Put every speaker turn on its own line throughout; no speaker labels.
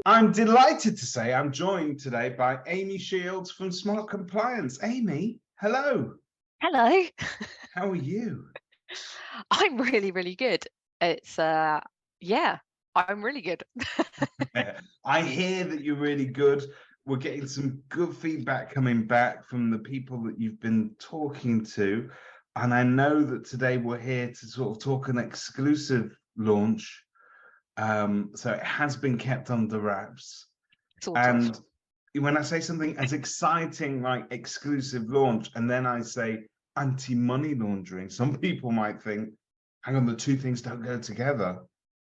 I'm delighted to say I'm joined today by Amy Shields from Smart Compliance. Amy, hello.
Hello.
How are you?
I'm really, really good. It's yeah, I'm really good.
I hear that you're really good. We're getting some good feedback coming back from the people that you've been talking to. And I know that today we're here to sort of talk an exclusive launch. So it has been kept under wraps.
Sort of.
And when I say something as exciting like exclusive launch, and then I say anti-money laundering, some people might think, hang on, the two things don't go together.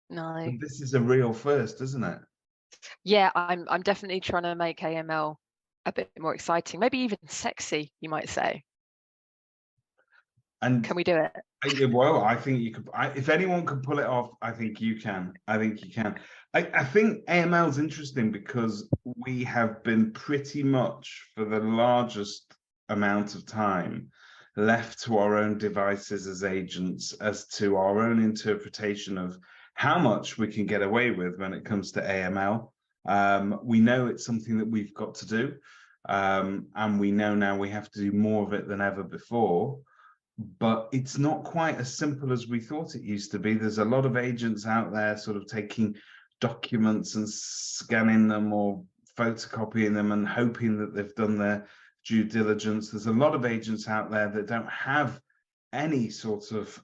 No.
But this is a real first, isn't it?
Yeah, I'm definitely trying to make AML a bit more exciting, maybe even sexy, you might say.
And
Can we do it?
well, I think you could. If anyone can pull it off, I think you can. I think you can. I think AML is interesting because we have been pretty much for the largest amount of time left to our own devices as agents, as to our own interpretation of how much we can get away with when it comes to AML. We know it's something that we've got to do, and we know now we have to do more of it than ever before. But it's not quite as simple as we thought it used to be. There's a lot of agents out there sort of taking documents and scanning them or photocopying them and hoping that they've done their due diligence. There's a lot of agents out there that don't have any sort of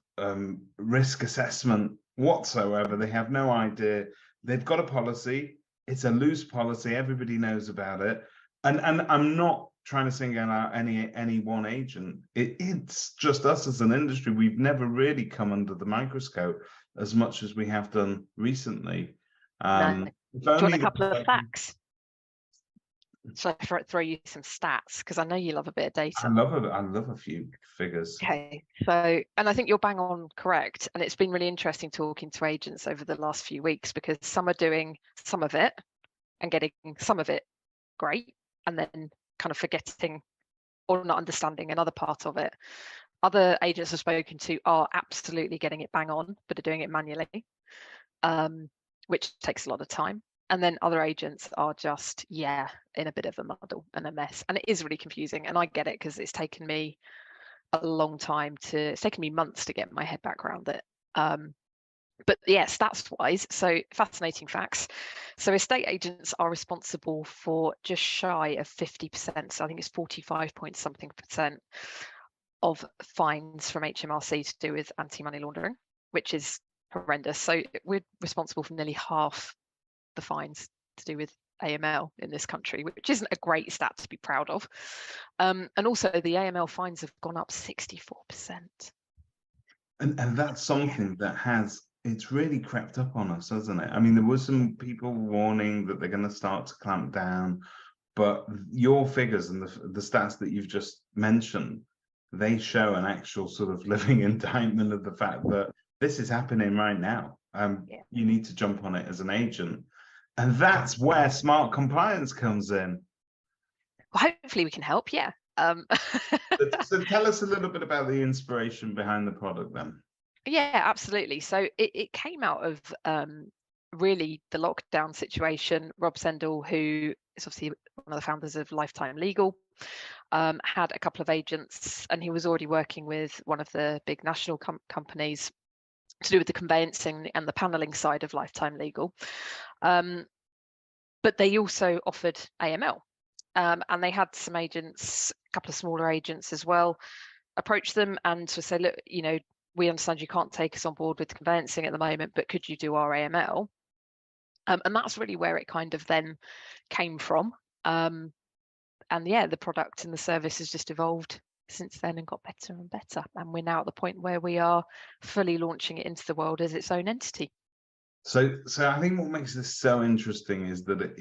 risk assessment whatsoever. They have no idea. They've got a policy. It's a loose policy. Everybody knows about it. And I'm not trying to single out any one agent. It's just us as an industry. We've never really come under the microscope as much as we have done recently.
No.
If
Do you want
only
a couple of facts? So I throw you some stats because I know you love a bit of
I
data.
love a few figures.
Okay, so, and I think you're bang on correct. And it's been really interesting talking to agents over the last few weeks because some are doing some of it and getting some of it great, and then kind of forgetting or not understanding another part of it. Other agents I've spoken to are absolutely getting it bang on, but are doing it manually, which takes a lot of time. And then other agents are just, yeah, in a bit of a muddle and a mess. And it is really confusing. And I get it because it's taken me a long time it's taken me months to get my head back around it. But yeah, stats wise, so fascinating facts. So estate agents are responsible for just shy of 50%. So I think it's 45 point something percent of fines from HMRC to do with anti-money laundering, which is horrendous. So we're responsible for nearly half the fines to do with AML in this country, which isn't a great stat to be proud of. And also the AML fines have gone up 64%.
And that's something that it's really crept up on us, hasn't it? I mean, there was some people warning that they're going to start to clamp down, but your figures and the stats that you've just mentioned, they show an actual sort of living indictment of the fact that this is happening right now.
Yeah.
You need to jump on it as an agent. And that's where smart compliance comes in.
Well, hopefully we can help, yeah.
So tell us a little bit about the inspiration behind the product then.
Yeah, absolutely. So it came out of really the lockdown situation. Rob Sendall, who is obviously one of the founders of Lifetime Legal, had a couple of agents, and he was already working with one of the big national companies to do with the conveyancing and the paneling side of Lifetime Legal. But they also offered AML, and they had some agents, a couple of smaller agents as well, approach them and to say, look, we understand you can't take us on board with conveyancing at the moment, but could you do our AML? And that's really where it kind of then came from. And yeah, the product and the service has just evolved since then and got better and better. And we're now at the point where we are fully launching it into the world as its own entity.
So I think what makes this so interesting is that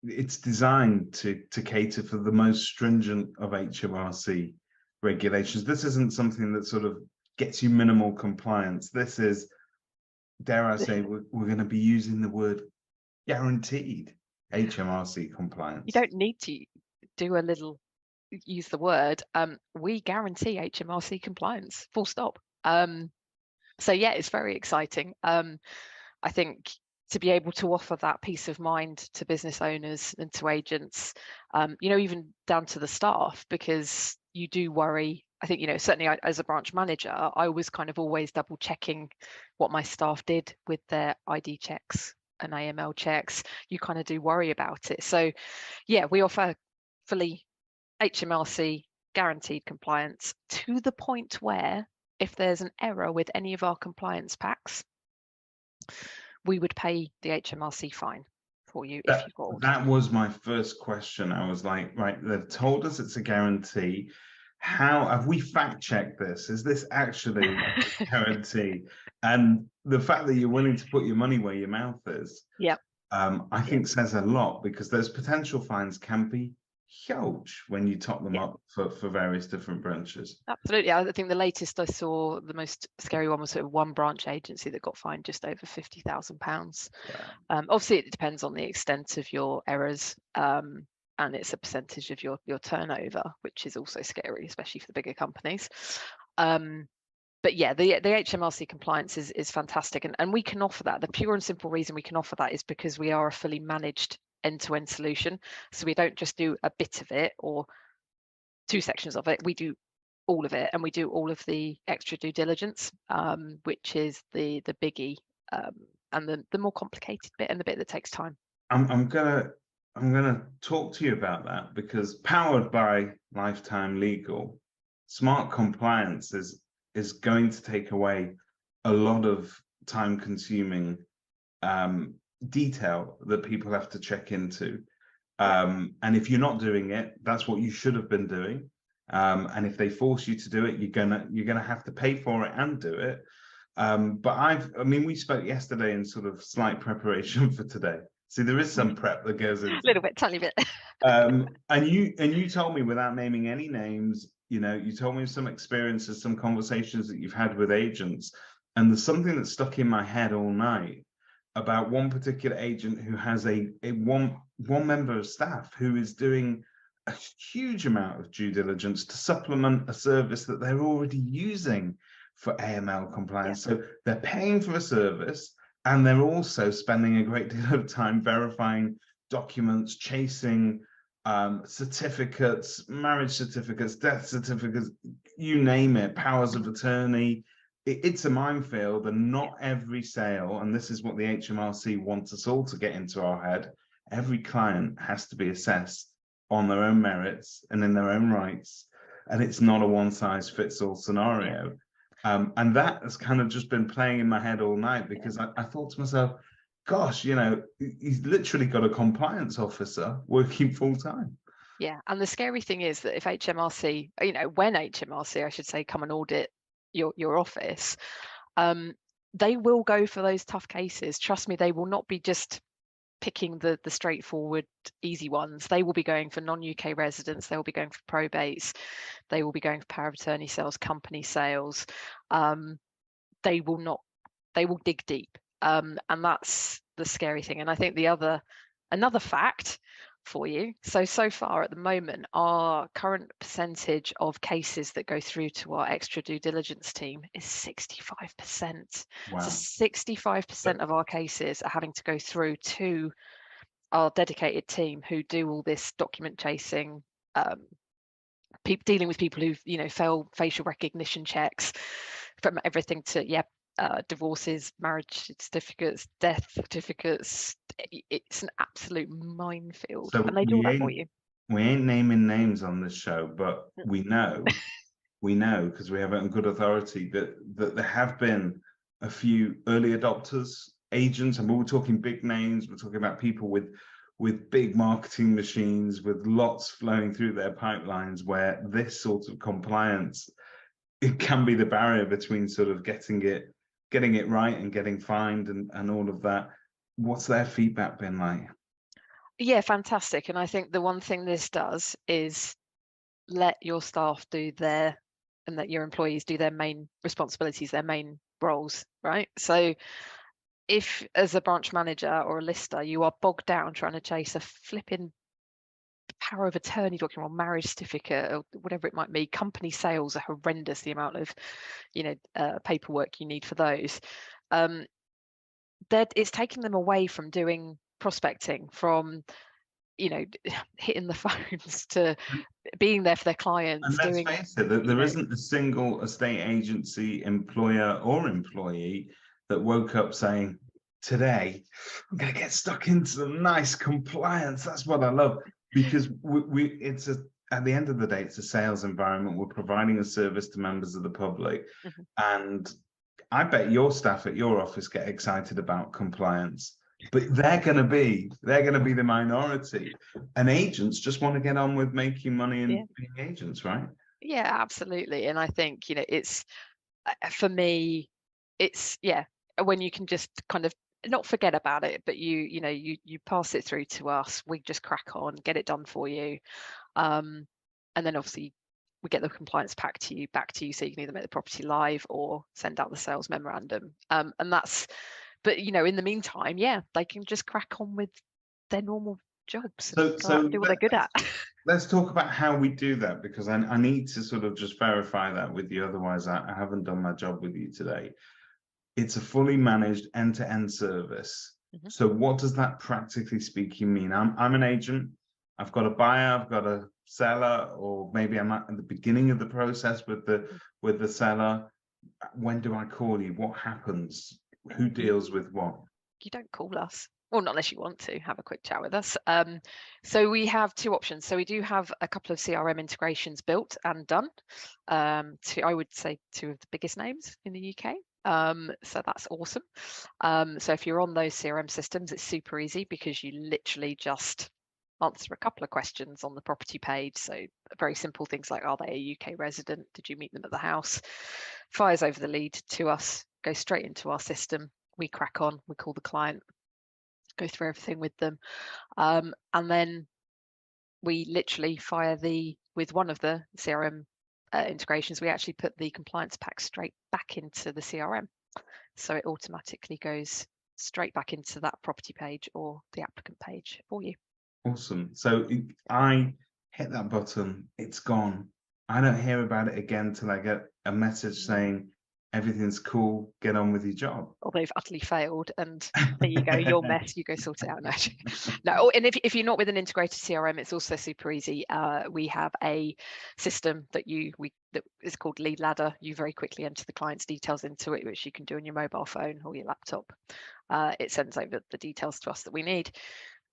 it's designed to cater for the most stringent of HMRC regulations. This isn't something that sort of gets you minimal compliance. This is, dare I say, we're going to be using the word guaranteed HMRC compliance.
You don't need to use the word. We guarantee HMRC compliance, full stop. So yeah, it's very exciting. I think to be able to offer that peace of mind to business owners and to agents, you know, even down to the staff, because you do worry. I think, you know, certainly as a branch manager, I was kind of always double checking what my staff did with their ID checks and AML checks. You kind of do worry about it. So yeah, we offer fully HMRC guaranteed compliance, to the point where if there's an error with any of our compliance packs, we would pay the HMRC fine for you if you got.
That was my first question. I was like, right, they've told us it's a guarantee. How have we fact checked this? Is this actually a guarantee? And the fact that you're willing to put your money where your mouth is,
Yeah.
I think says a lot, because those potential fines can be huge when you top them up for various different branches.
Absolutely. I think the latest I saw, the most scary one, was sort of one branch agency that got fined just over £50,000.
Wow.
Obviously, it depends on the extent of your errors, and it's a percentage of your turnover, which is also scary, especially for the bigger companies. But yeah, the HMRC compliance is fantastic, and we can offer that. The pure and simple reason we can offer that is because we are a fully managed end-to-end solution. So we don't just do a bit of it or two sections of it. We do all of it, and we do all of the extra due diligence, which is the biggie, and the more complicated bit, and the bit that takes time.
I'm gonna talk to you about that, because powered by Lifetime Legal, smart compliance is going to take away a lot of time-consuming detail that people have to check into. And if you're not doing it, that's what you should have been doing. And if they force you to do it, you're gonna have to pay for it and do it. But I mean, we spoke yesterday in sort of slight preparation for today. See, there is some prep that goes into
a little bit, tiny bit.
and you told me, without naming any names, you know, you told me some experiences, some conversations that you've had with agents, and there's something that stuck in my head all night about one particular agent who has one member of staff who is doing a huge amount of due diligence to supplement a service that they're already using for AML compliance. So they're paying for a service, and they're also spending a great deal of time verifying documents, chasing certificates, marriage certificates, death certificates, you name it, powers of attorney. It's a minefield, and not every sale, and this is what the HMRC wants us all to get into our head, every client has to be assessed on their own merits and in their own rights, and it's not a one-size-fits-all scenario. And that has kind of just been playing in my head all night, because I thought to myself, gosh, you know, he's literally got a compliance officer working full-time.
Yeah, and the scary thing is that if HMRC, you know, when HMRC, I should say, come and audit your office, they will go for those tough cases. Trust me, they will not be just picking the straightforward, easy ones. They will be going for non-UK residents. They will be going for probates. They will be going for power of attorney sales, company sales. They will dig deep, and that's the scary thing. And I think another fact for you. So far at the moment, our current percentage of cases that go through to our extra due diligence team is 65%.
Wow.
So 65% of our cases are having to go through to our dedicated team who do all this document chasing, dealing with people who've, you know, failed facial recognition checks, from everything to divorces, marriage certificates, death certificates. It's an absolute minefield,
So
and they do all that for you.
We ain't naming names on this show, but we know, because we have it on good authority, that there have been a few early adopters, agents, and we're talking big names. We're talking about people with big marketing machines, with lots flowing through their pipelines, where this sort of compliance, it can be the barrier between sort of getting it right and getting fined and all of that. What's their feedback been like?
Yeah, fantastic. And I think the one thing this does is let your staff and let your employees do their main responsibilities, their main roles, right? So if, as a branch manager or a lister, you are bogged down trying to chase a flipping power of attorney document or marriage certificate or whatever it might be, company sales are horrendous, the amount of, paperwork you need for those. that it's taking them away from doing prospecting, from hitting the phones, to being there for their
And
clients,
let's
doing
face it, that there isn't a single estate agency employer or employee that woke up saying, today I'm going to get stuck into some nice compliance. That's what I love, because at the end of the day, it's a sales environment. We're providing a service to members of the public.
Mhm.
And I bet your staff at your office get excited about compliance, but they're going to be the minority, and agents just want to get on with making money and being agents, right?
Yeah, absolutely. And I think, it's for me, it's when you can just kind of not forget about it, but you pass it through to us, we just crack on, get it done for you. And then obviously we get the compliance back to you, so you can either make the property live or send out the sales memorandum. And that's, but in the meantime, they can just crack on with their normal jobs and go out and do what they're good at.
Let's talk about how we do that, because I need to sort of just verify that with you. Otherwise, I haven't done my job with you today. It's a fully managed end-to-end service.
Mhm.
So what does that practically speaking mean? I'm an agent. I've got a buyer, I've got a seller, or maybe I'm at the beginning of the process with the seller. When do I call you? What happens? Who deals with what?
You don't call us. Well, not unless you want to have a quick chat with us. So we have two options. So we do have a couple of CRM integrations built and done. I would say two of the biggest names in the UK. So that's awesome. So if you're on those CRM systems, it's super easy, because you literally just answer a couple of questions on the property page. So very simple things like, are they a UK resident? Did you meet them at the house? Fires over the lead to us, go straight into our system. We crack on, we call the client, go through everything with them. And then we literally fire with one of the CRM integrations, we actually put the compliance pack straight back into the CRM. So it automatically goes straight back into that property page or the applicant page for you.
Awesome. So I hit that button, it's gone. I don't hear about it again till I get a message saying everything's cool, get on with your job.
Or they've utterly failed, and there you go, your mess, you go sort it out. No. And if you're not with an integrated CRM, it's also super easy. We have a system that is called Lead Ladder. You very quickly enter the client's details into it, which you can do on your mobile phone or your laptop. It sends over the details to us that we need.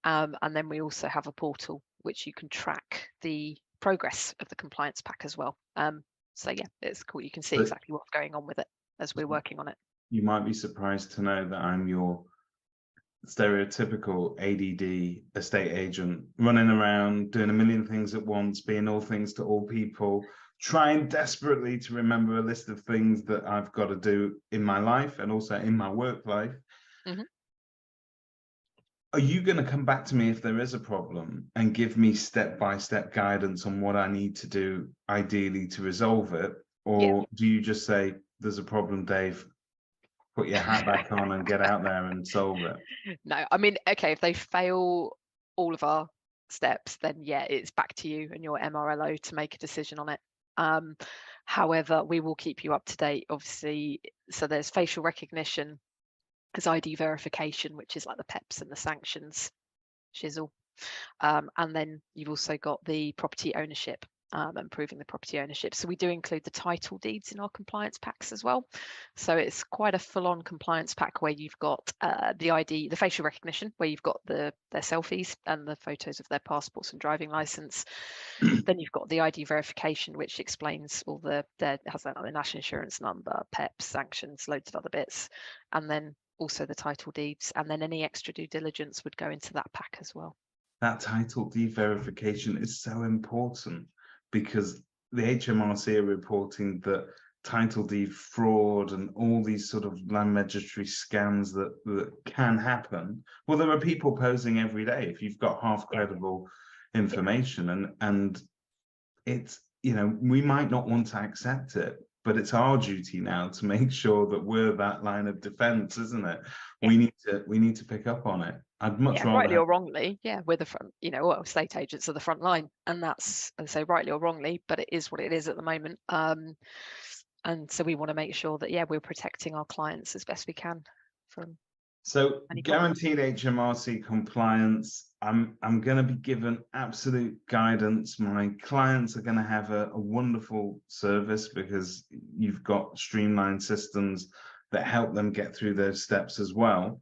And then we also have a portal which you can track the progress of the compliance pack as well. So yeah, it's cool. You can see exactly what's going on with it as we're working on it.
You might be surprised to know that I'm your stereotypical ADD estate agent, running around doing a million things at once, being all things to all people, trying desperately to remember a list of things that I've got to do in my life and also in my work life. Mm-hmm. Are you going to come back to me if there is a problem and give me step-by-step guidance on what I need to do ideally to resolve it? Or do you just say, there's a problem, Dave, put your hat back on and get out there and solve it?
No, I mean, okay, if they fail all of our steps, then it's back to you and your MRLO to make a decision on it. However, we will keep you up to date, obviously. So there's facial recognition, there's ID verification, which is like the PEPs and the sanctions shizzle. And then you've also got the property ownership and proving the property ownership. So we do include the title deeds in our compliance packs as well. So it's quite a full-on compliance pack where you've got the ID, the facial recognition, where you've got their selfies and the photos of their passports and driving license. Then you've got the ID verification, which explains all has their national insurance number, PEPs, sanctions, loads of other bits, and then also the title deeds, and then any extra due diligence would go into that pack as well.
That title deed verification is so important, because the HMRC are reporting that title deed fraud and all these sort of land registry scams that can happen. Well, there are people posing every day if you've got half credible information, and it's, we might not want to accept it, but it's our duty now to make sure that we're that line of defense, isn't it? We need to pick up on it. I'd much rather,
rightly or wrongly, we're the front, estate agents are the front line, and that's, as I say, rightly or wrongly, but it is what it is at the moment. And so we want to make sure that we're protecting our clients as best we can from
So
Any comments?
guaranteed HMRC compliance. I'm going to be given absolute guidance. My clients are going to have a wonderful service because you've got streamlined systems that help them get through those steps as well.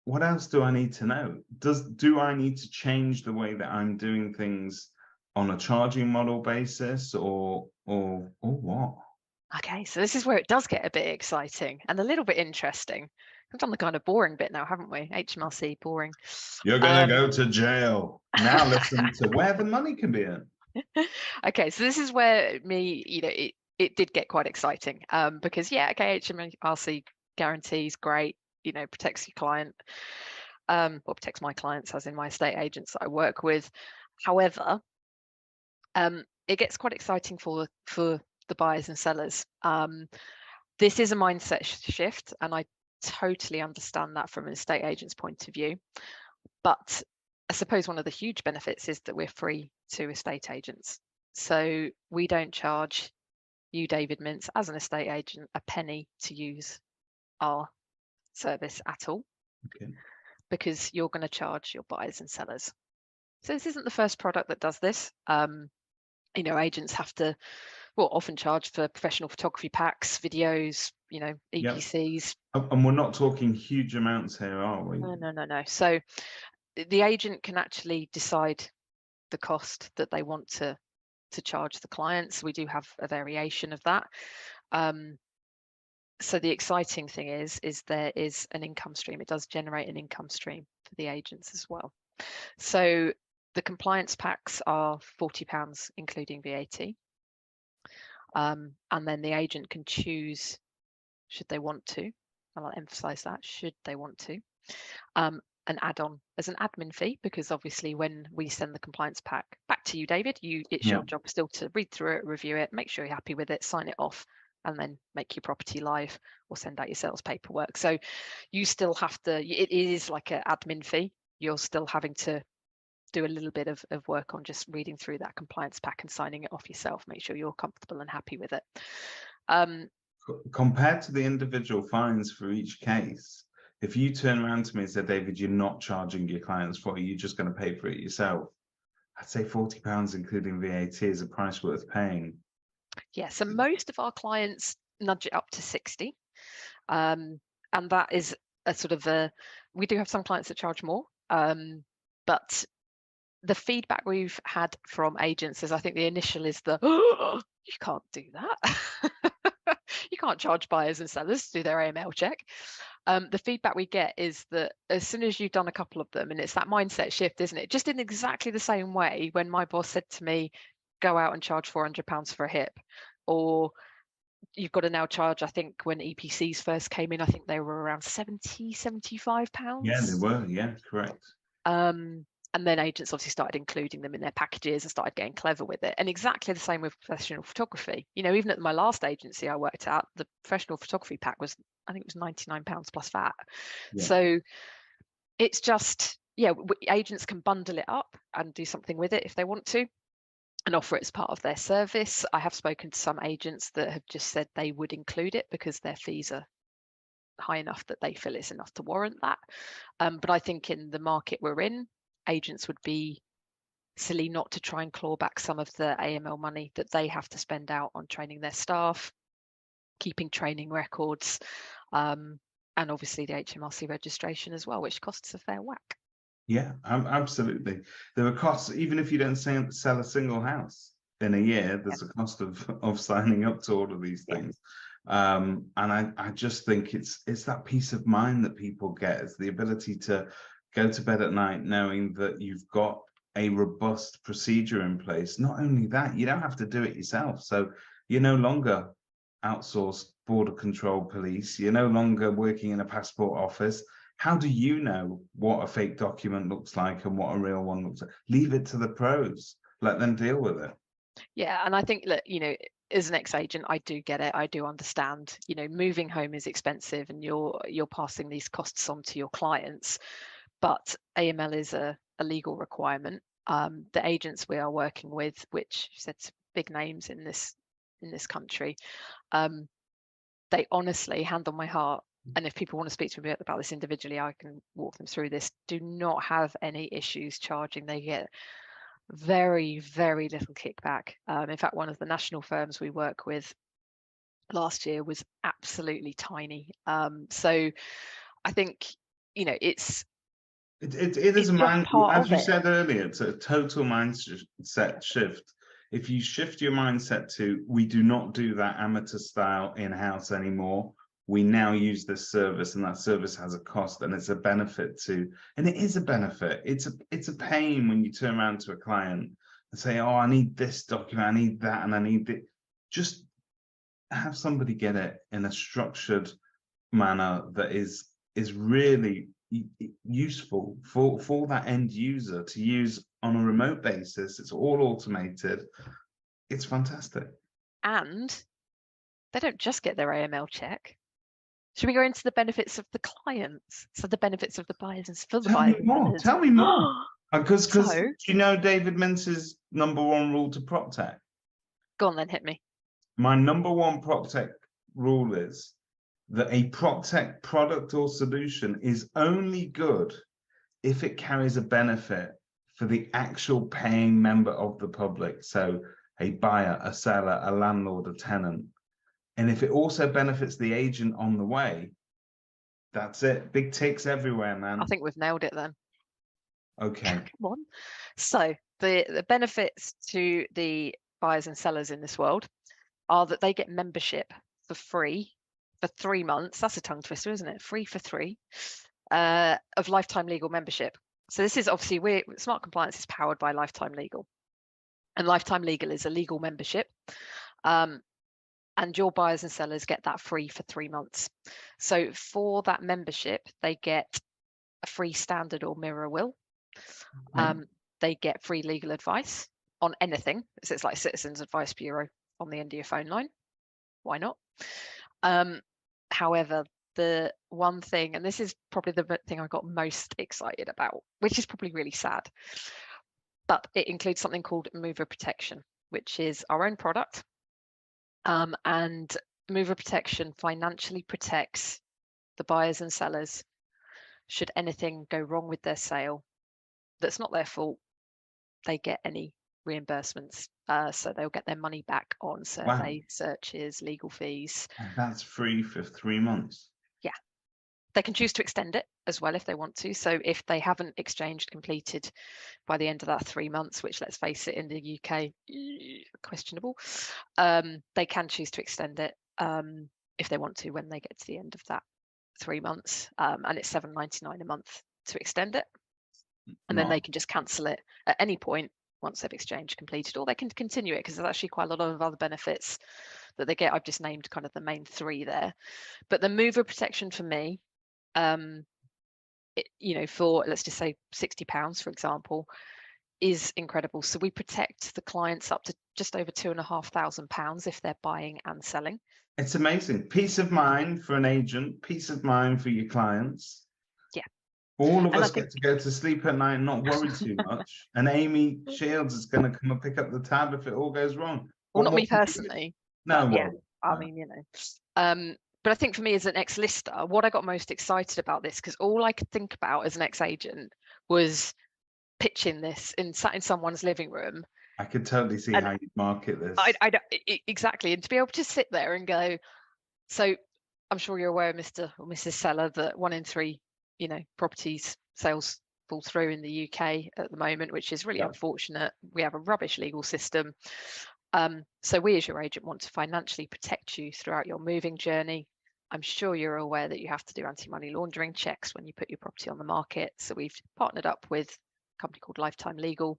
What else do I need to know? Do I need to change the way that I'm doing things on a charging model basis, or what?
Okay, so this is where it does get a bit exciting and a little bit interesting. We've done the kind of boring bit now, haven't we? HMRC, boring.
You're gonna go to jail. Now listen to where the money can be earned.
Okay, so this is where it did get quite exciting, because yeah, okay, HMRC guarantees, great, protects your client, or protects my clients, as in my estate agents that I work with. However, it gets quite exciting for the buyers and sellers. This is a mindset shift, and I totally understand that from an estate agent's point of view. But I suppose one of the huge benefits is that we're free to estate agents. So we don't charge you, David Mintz, as an estate agent, a penny to use our service at all,
Okay.
because you're going to charge your buyers and sellers. So this isn't the first product that does this. Agents have to, often charge for professional photography packs, videos, EPCs.
Yep. And we're not talking huge amounts here, are we?
No. So the agent can actually decide the cost that they want to charge the clients. We do have a variation of that. So the exciting thing is there is an income stream. It does generate an income stream for the agents as well. So the compliance packs are £40, including VAT. And then the agent can choose, should they want to, and I'll emphasize that, should they want to, an add-on as an admin fee, because obviously when we send the compliance pack back to you, David, it's your job still to read through it, review it, make sure you're happy with it, sign it off, and then make your property live or send out your sales paperwork. So you still have to, it is like an admin fee. You're still having to do a little bit of work on just reading through that compliance pack and signing it off yourself, make sure you're comfortable and happy with it.
Compared to the individual fines for each case, if you turn around to me and say, David, you're not charging your clients for it, you're just going to pay for it yourself, I'd say £40, including VAT, is a price worth paying.
Yeah, so most of our clients nudge it up to 60. And that is a sort of we do have some clients that charge more, but the feedback we've had from agents is, I think the initial is you can't do that. You can't charge buyers and sellers to do their AML check. The feedback we get is that as soon as you've done a couple of them, and it's that mindset shift, isn't it? Just in exactly the same way when my boss said to me, go out and charge £400 for a hip, or you've got to now charge, I think when EPCs first came in, I think they were around £75.
Yeah, they were. Yeah, correct.
And then agents obviously started including them in their packages and started getting clever with it. And exactly the same with professional photography. Even at my last agency I worked at, the professional photography pack was, I think it was £99 plus VAT. Yeah. So it's just, agents can bundle it up and do something with it if they want to and offer it as part of their service. I have spoken to some agents that have just said they would include it because their fees are high enough that they feel it's enough to warrant that. But I think in the market we're in, agents would be silly not to try and claw back some of the AML money that they have to spend out on training their staff, keeping training records, and obviously the HMRC registration as well, which costs a fair whack.
Yeah, absolutely. There are costs, even if you don't sell a single house in a year, there's a cost of signing up to all of these things. And I just think it's that peace of mind that people get. It's the ability to go to bed at night knowing that you've got a robust procedure in place. Not only that, you don't have to do it yourself. So you're no longer outsourced border control police. You're no longer working in a passport office. How do you know what a fake document looks like and what a real one looks like? Leave it to the pros. Let them deal with it.
Yeah, and I think that, as an ex-agent, I do get it. I do understand, moving home is expensive and you're passing these costs on to your clients. But AML is a legal requirement. The agents we are working with, which you said big names in this country, they honestly, hand on my heart, and if people want to speak to me about this individually, I can walk them through this, do not have any issues charging. They get very, very little kickback. In fact, one of the national firms we work with last year was absolutely tiny. So I think, you know, it
is a mind,
part
as
of
you
it.
said earlier, it's a total mindset shift. If you shift your mindset to, we do not do that amateur style in-house anymore. We now use this service, and that service has a cost, and it's a benefit to, and it is a benefit. It's a pain when you turn around to a client and say, oh, I need this document, I need that, and I need it. Just have somebody get it in a structured manner that is really useful for that end user to use on a remote basis. It's all automated. It's fantastic.
And they don't just get their AML check. Should we go into the benefits of the clients? So the benefits of the buyers and for the
Tell me
buyers.
more. Tell me more. Because
So,
do you know David Mintz's #1 rule to PropTech?
go on then, hit me.
My #1 PropTech rule is that a PropTech product or solution is only good if it carries a benefit for the actual paying member of the public. So a buyer, a seller, a landlord, a tenant. And if it also benefits the agent on the way, that's it. Big ticks everywhere, man.
I think we've nailed it then.
Okay.
Come on. So the benefits to the buyers and sellers in this world are that they get membership for free for 3 months. That's a tongue twister, isn't it? Free for 3 of lifetime legal membership. So this is obviously Smart Compliance is powered by Lifetime Legal, and Lifetime Legal is a legal membership. And your buyers and sellers get that free for 3 months. So for that membership, they get a free standard or mirror will. They get free legal advice on anything. So it's like Citizens Advice Bureau on the end of your phone line. Why not? However, the one thing, and this is probably the thing I got most excited about, which is probably really sad, but it includes something called mover protection, which is our own product. And mover protection financially protects the buyers and sellers should anything go wrong with their sale that's not their fault. They get any reimbursements, so they'll get their money back on survey, searches, legal fees.
And that's free for 3 months.
Yeah, they can choose to extend it as well if they want to. So if they haven't exchanged completed by the end of that 3 months, which let's face it, in the UK, questionable, they can choose to extend it if they want to when they get to the end of that 3 months, and it's £7.99 a month to extend it, and then they can just cancel it at any point once they've exchanged completed, or they can continue it because there's actually quite a lot of other benefits that they get. I've just named kind of the main 3 there, but the mover protection for me, for let's just say £60, for example, is incredible. So we protect the clients up to just over £2,500 if they're buying and selling.
It's amazing. Peace of mind for an agent, peace of mind for your clients.
Yeah.
All of us get to go to sleep at night and not worry too much. And Amy Shields is going to come and pick up the tab if it all goes wrong.
Well, not me personally.
No,
yeah. I mean, but I think for me as an ex-lister, what I got most excited about this, because all I could think about as an ex-agent was pitching this sat in someone's living room.
I could totally see how you'd market this.
Exactly. And to be able to sit there and go, so I'm sure you're aware, Mr. or Mrs. Seller, that 1 in 3, properties sales fall through in the UK at the moment, which is really unfortunate. We have a rubbish legal system. So we as your agent want to financially protect you throughout your moving journey. I'm sure you're aware that you have to do anti-money laundering checks when you put your property on the market. So we've partnered up with a company called Lifetime Legal,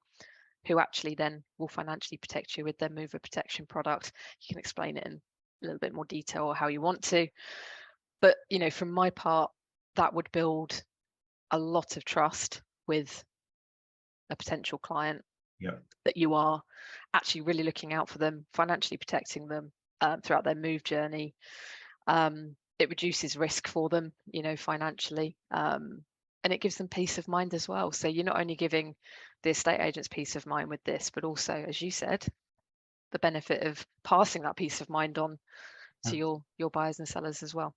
who actually then will financially protect you with their mover protection product. You can explain it in a little bit more detail or how you want to. But, from my part, that would build a lot of trust with a potential client, that you are actually really looking out for them, financially protecting them throughout their move journey. It reduces risk for them, financially, and it gives them peace of mind as well. So you're not only giving the estate agents peace of mind with this, but also, as you said, the benefit of passing that peace of mind on to your buyers and sellers as well.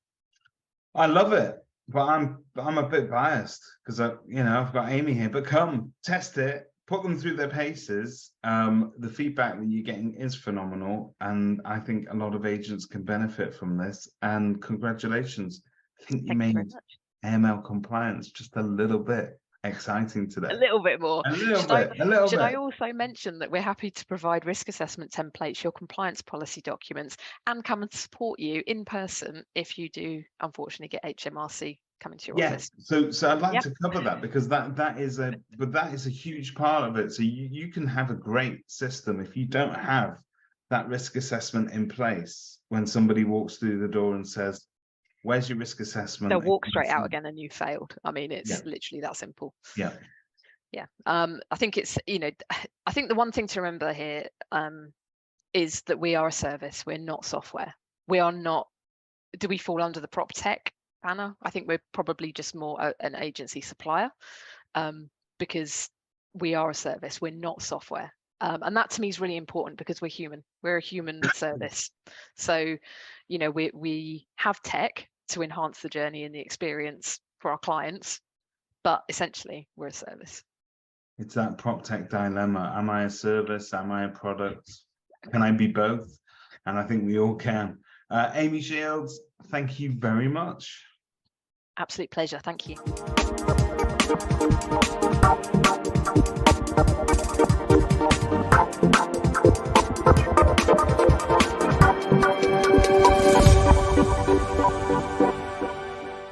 I love it, but I'm a bit biased because I've got Amy here. But come test it, put them through their paces. The feedback that you're getting is phenomenal, and I think a lot of agents can benefit from this. And congratulations, I think you
Thank you
made
very much.
AML compliance just a little bit exciting today.
A little bit more.
A little bit, a little
Should I
bit.
also mention that we're happy to provide risk assessment templates, your compliance policy documents, and come and support you in person if you do unfortunately get HMRC coming to your
Yeah,
office.
so I'd like
Yep.
to cover that because that is a huge part of it. So you can have a great system if you don't have that risk assessment in place when somebody walks through the door and says, "Where's your risk assessment?"
They'll walk straight out again and you failed. I mean, it's literally that simple.
Yeah.
Yeah. I think it's, I think the one thing to remember here is that we are a service. We're not software. We are not, do we fall under the prop tech banner? I think we're probably just more an agency supplier because we are a service. We're not software. And that to me is really important because we're human. We're a human service. So, we have tech to enhance the journey and the experience for our clients, but essentially we're a service.
It's that prop tech dilemma. Am I a service? Am I a product? Can I be both? And I think we all can. Amy Shields, thank you very much.
Absolute pleasure. Thank you.